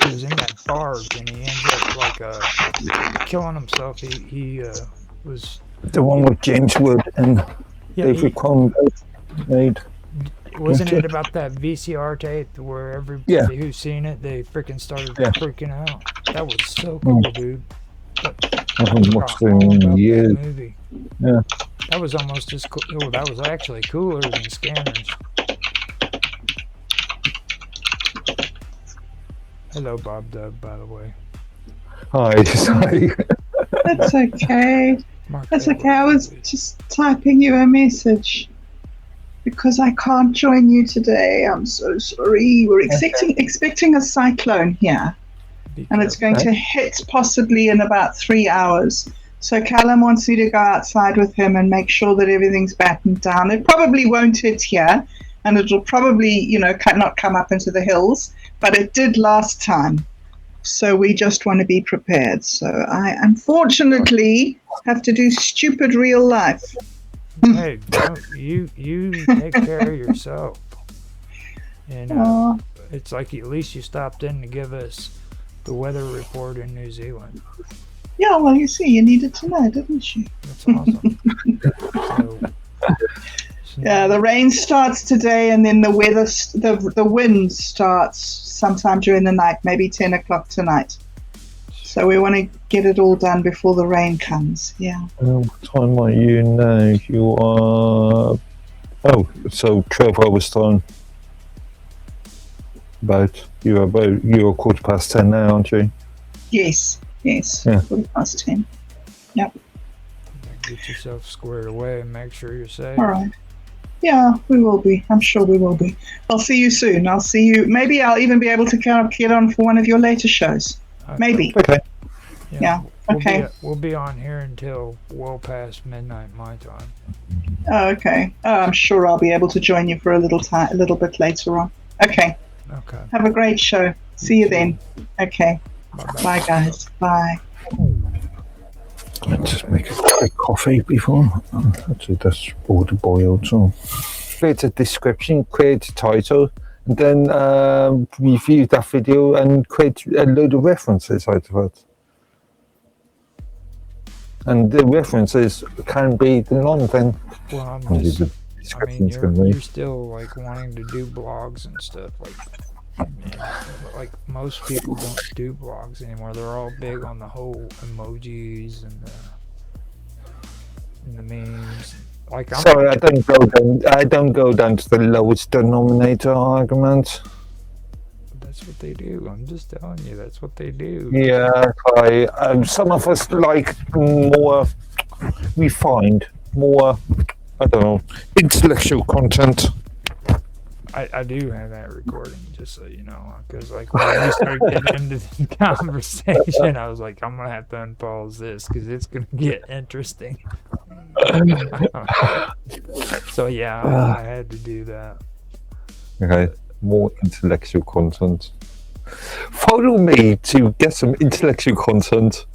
he was in that barge and he ends up like killing himself. He was The one with James Wood and yeah David Conn made. wasn't it about that VCR tape where everybody who's seen it, they freaking started freaking out. That was so cool, dude. But I haven't watched it in years. that movie. Yeah. That was almost as cool. Oh, that was actually cooler than Scanners. Hello, Bob Dub, by the way. Hi, sorry. That's okay. That's okay. I was just typing you a message because I can't join you today. I'm so sorry. We're expecting a cyclone here, and it's going to hit possibly in about 3 hours. So Callum wants you to go outside with him and make sure that everything's battened down. It probably won't hit here, and it'll probably, not come up into the hills, but it did last time. So we just want to be prepared. So I unfortunately have to do stupid real life. Hey, you take care of yourself. And it's like at least you stopped in to give us the weather report in New Zealand. Yeah, well, you see, you needed to know, didn't you? That's awesome. Yeah, the rain starts today, and then the wind starts sometime during the night, maybe 10 o'clock tonight. So we want to get it all done before the rain comes. Yeah. What time are you now? You are... Oh, so 12 hours time. You're 10:15 now, aren't you? Yes. Yeah. 10:15. Yep. Get yourself squared away and make sure you're safe. All right. Yeah, we will be. I'm sure we will be. I'll see you soon. I'll see you. Maybe I'll even be able to get on for one of your later shows. Maybe. Okay. Yeah. Okay. We'll be on here until well past midnight my time. Oh, okay. I'm sure I'll be able to join you for a little bit later on. Okay. Okay. Have a great show. See you then. Okay. Bye, guys. Bye. Let's just make a quick coffee before. That's water boiled. So create a description, create a title, and then review that video and create a load of references out of it. And the references can be the non-thing. Well, you're still like wanting to do blogs and stuff. Like most people don't do blogs anymore. They're all big on the whole emojis and the memes. Sorry, I don't go down to the lowest denominator argument. That's what they do. I'm just telling you, that's what they do. Yeah, some of us like more refined, more, I don't know, intellectual content. I do have that recording, just so you know, because like when we started getting into the conversation, I was like, I'm gonna have to unpause this because it's gonna get interesting. So yeah, I had to do that. Okay, more intellectual content. Follow me to get some intellectual content.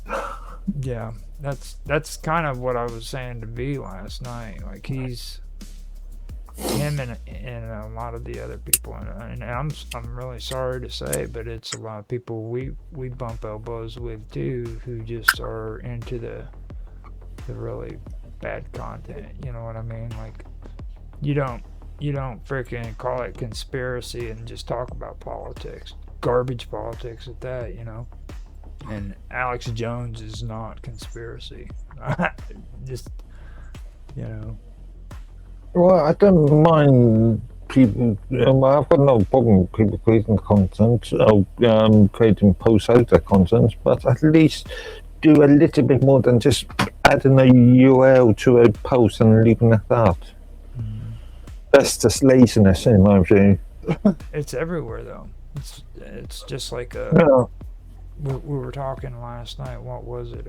Yeah, that's kind of what I was saying to V last night. Like him and a lot of the other people, and I'm really sorry to say, but it's a lot of people we bump elbows with too, who just are into the really bad content. You know what I mean? Like you don't freaking call it conspiracy and just talk about politics, garbage politics at that. You know, and Alex Jones is not conspiracy. Just Well, I don't mind people. I've got no problem with people creating content or creating posts out of content, but at least do a little bit more than just adding a URL to a post and leaving it out. That's just laziness, in my view. It's everywhere, though. It's just like we were talking last night. What was it?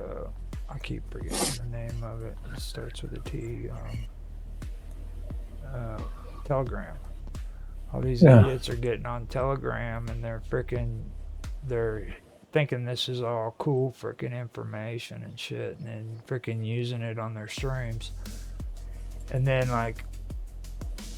I keep forgetting the name of it. It starts with a T. Telegram. All these idiots are getting on Telegram and they're thinking this is all cool freaking information and shit, and then freaking using it on their streams. And then like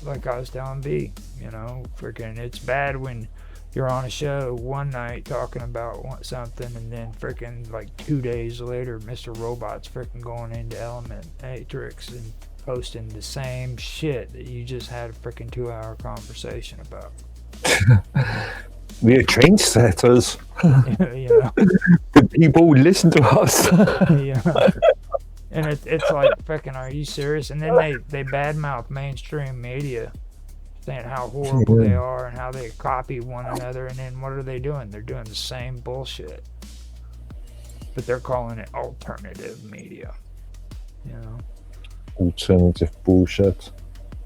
I was telling B, freaking it's bad when you're on a show one night talking about something, and then freaking like 2 days later, Mr. Robot's freaking going into Element Matrix and posting the same shit that you just had a freaking 2-hour conversation about. We are trendsetters. You know? The people listen to us. Yeah. And it's like, freaking, are you serious? And then they badmouth mainstream media, saying how horrible they are and how they copy one another. And then what are they doing? They're doing the same bullshit. But they're calling it alternative media. You know? Alternative bullshit.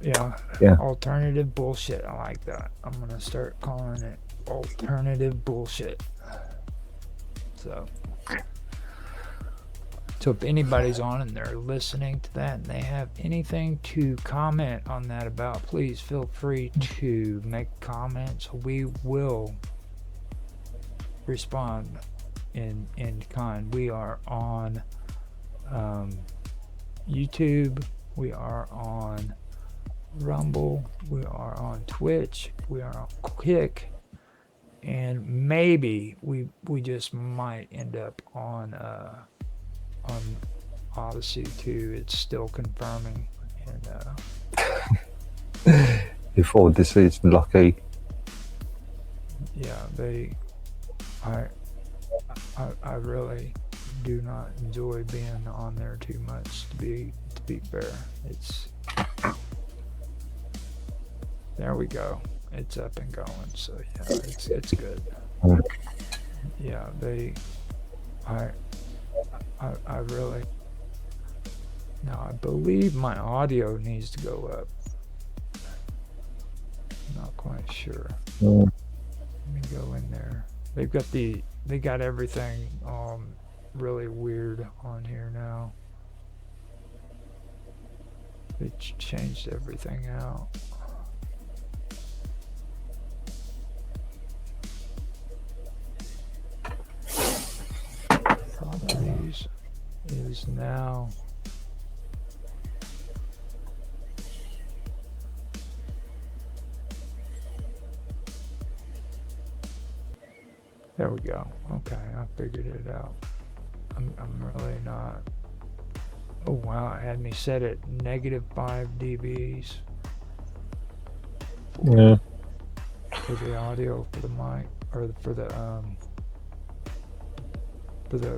Yeah. Yeah. Alternative bullshit. I like that. I'm going to start calling it alternative bullshit. So if anybody's on and they're listening to that and they have anything to comment on that about, please feel free to make comments. We will respond in kind. We are on YouTube. We are on Rumble. We are on Twitch. We are on Kick. And maybe we just might end up on Odyssey too. It's still confirming. And if Odyssey is lucky. Yeah, I really do not enjoy being on there too much, to be fair. It's there we go. It's up and going, so yeah, it's good. Yeah, I really, now I believe my audio needs to go up. I'm not quite sure. Let me go in there. They got everything really weird on here now. They changed everything out. Properties is now there we go. Okay, I figured it out. I'm really not. Oh wow, it had me set at -5 dBs. Yeah. For the audio, for the mic, or for the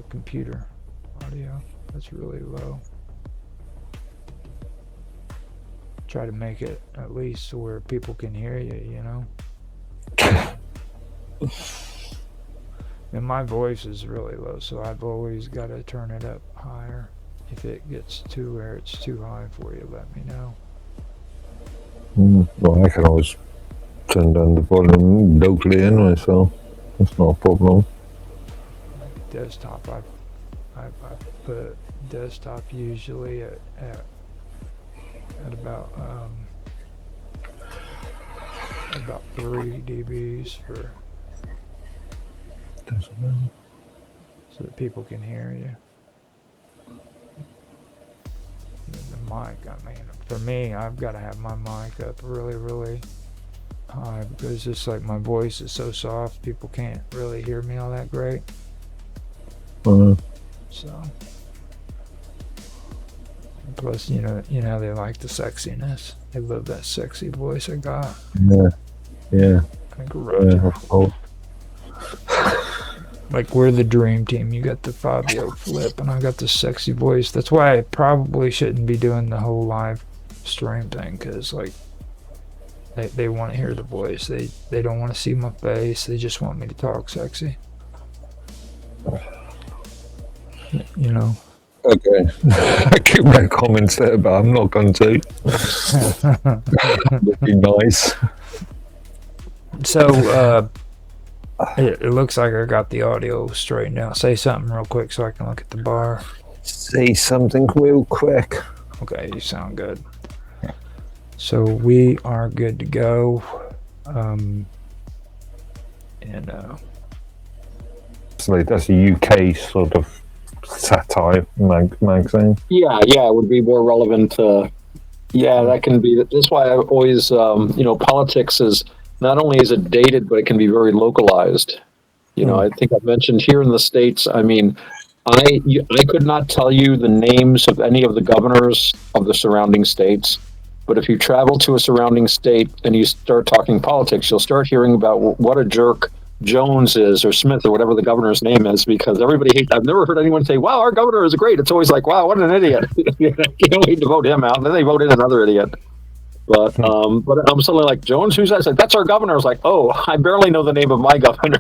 computer audio. That's really low. Try to make it at least where people can hear you, you know? And my voice is really low, so I've always got to turn it up higher. If it gets to where it's too high for you, let me know. Well, I can always turn down the volume locally anyway, so that's not a problem. Desktop, I put desktop usually at about 3 dBs for so that people can hear you. And the mic, I mean, for me, I've got to have my mic up really, really high because just like my voice is so soft, people can't really hear me all that great. So, plus, you know they like the sexiness. They love that sexy voice I got. Yeah. Like we're the dream team. You got the Fabio flip, and I got the sexy voice. That's why I probably shouldn't be doing the whole live stream thing, because like they want to hear the voice. They don't want to see my face. They just want me to talk sexy. You know. Okay. I keep my comments there, but I'm not going to. Would be nice. So it looks like I got the audio straightened out. Say something real quick so I can look at the bar. Say something real quick. Okay, you sound good. So we are good to go. So that's a UK sort of satire magazine. Yeah, it would be more relevant to. Yeah, that can be. That's why I always, politics is not only is it dated, but it can be very localized. I think I've mentioned here in the States, I mean, I could not tell you the names of any of the governors of the surrounding states, but if you travel to a surrounding state and you start talking politics, you'll start hearing about what a jerk Jones is or Smith or whatever the governor's name is, because everybody hates. I've never heard anyone say, "Wow, our governor is great." It's always like, "Wow, what an idiot!" You can't wait to vote him out, and then they vote in another idiot. But I'm suddenly like, Jones, who's that? I said, that's our governor. I was like, oh, I barely know the name of my governor.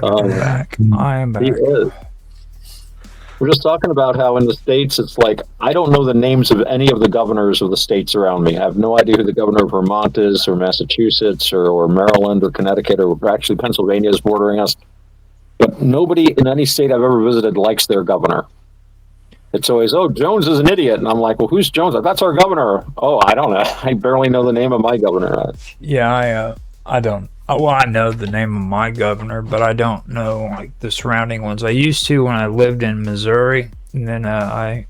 I'm back. I am back. He is. We're just talking about how in the States, it's like, I don't know the names of any of the governors of the states around me. I have no idea who the governor of Vermont is, or Massachusetts, or Maryland, or Connecticut, or actually Pennsylvania is bordering us. But nobody in any state I've ever visited likes their governor. It's always, oh, Jones is an idiot. And I'm like, well, who's Jones? That's our governor. Oh, I don't know. I barely know the name of my governor. Yeah, I don't. Well, I know the name of my governor, but I don't know like the surrounding ones. I used to when I lived in Missouri, and then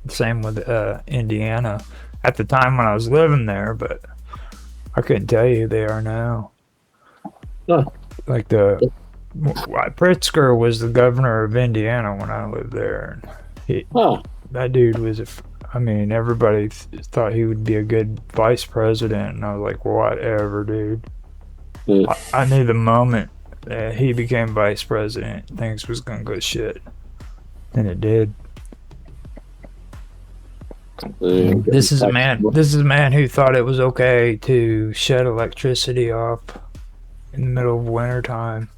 same with Indiana at the time when I was living there, but I couldn't tell you who they are now. Huh. Like Pritzker was the governor of Indiana when I lived there. That dude was everybody thought he would be a good vice president, and I was like, whatever, dude. I knew the moment that he became vice president, things was gonna go shit, and it did. This is a man who thought it was okay to shut electricity off in the middle of wintertime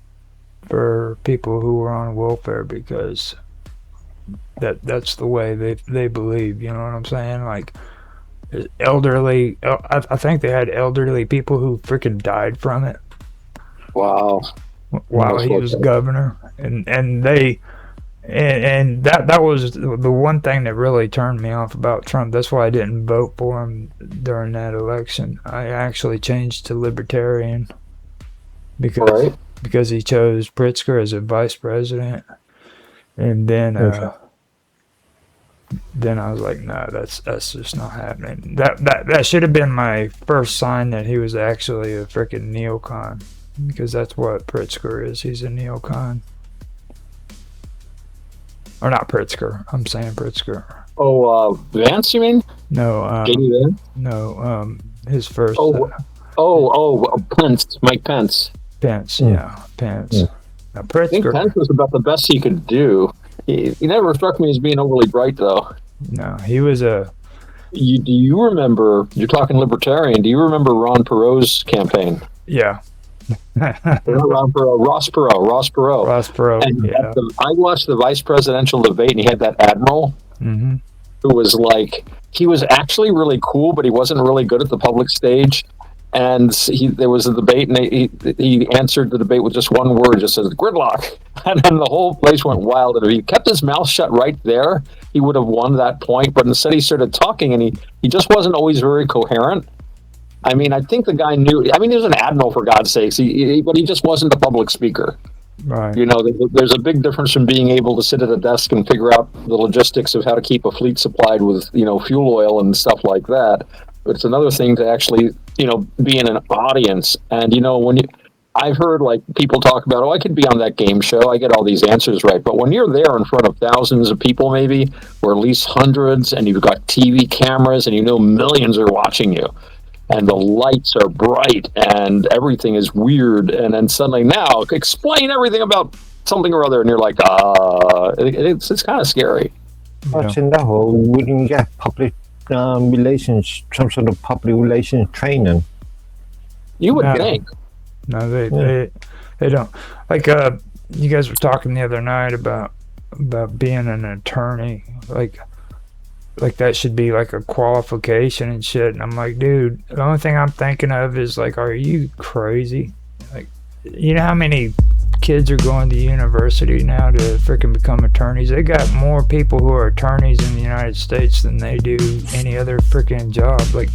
for people who were on welfare because that's the way they believe. You know what I'm saying? Like elderly. I think they had elderly people who freaking died from it. Wow. While he was governor, and that was the one thing that really turned me off about Trump. That's why I didn't vote for him during that election. I actually changed to libertarian because he chose Pritzker as a vice president, and then I was like, no, that's just not happening. That should have been my first sign that he was actually a freaking neocon, because that's what Pritzker is. He's a neocon. Or not Pritzker. I'm saying Pritzker. Oh, Vance, you mean? No. JD Vance? No. His first. Pence. Mike Pence. Pence. Yeah, Pence. Yeah. Now, Pritzker. I think Pence was about the best he could do. He never struck me as being overly bright, though. No, he was a. Do you remember? You're talking libertarian. Do you remember Ron Perot's campaign? Yeah. Ron Perot, Ross Perot. And yeah. I watched the vice presidential debate, and he had that admiral who was like, he was actually really cool, but he wasn't really good at the public stage. And there was a debate, and he answered the debate with just one word, just says gridlock, and then the whole place went wild. And if he kept his mouth shut right there, he would have won that point. But instead, he started talking, and he just wasn't always very coherent. I mean, I think the guy knew. I mean, he was an admiral, for God's sakes, but he just wasn't a public speaker. Right. You know, there's a big difference from being able to sit at a desk and figure out the logistics of how to keep a fleet supplied with, fuel oil and stuff like that. But it's another thing to actually, be in an audience. And, I've heard like people talk about, I could be on that game show. I get all these answers right. But when you're there in front of thousands of people, maybe, or at least hundreds, and you've got TV cameras and millions are watching you, and the lights are bright and everything is weird, and then suddenly now explain everything about something or other, and you're like, it's kind of scary. But in that whole, wouldn't you get public relations, some sort of public relations training? You would think. No, they don't. Like you guys were talking the other night about being an attorney, like that should be like a qualification and shit. And I'm like, dude, the only thing I'm thinking of is like, are you crazy? Like, you know how many kids are going to university now to freaking become attorneys? They got more people who are attorneys in the United States than they do any other freaking job. Like,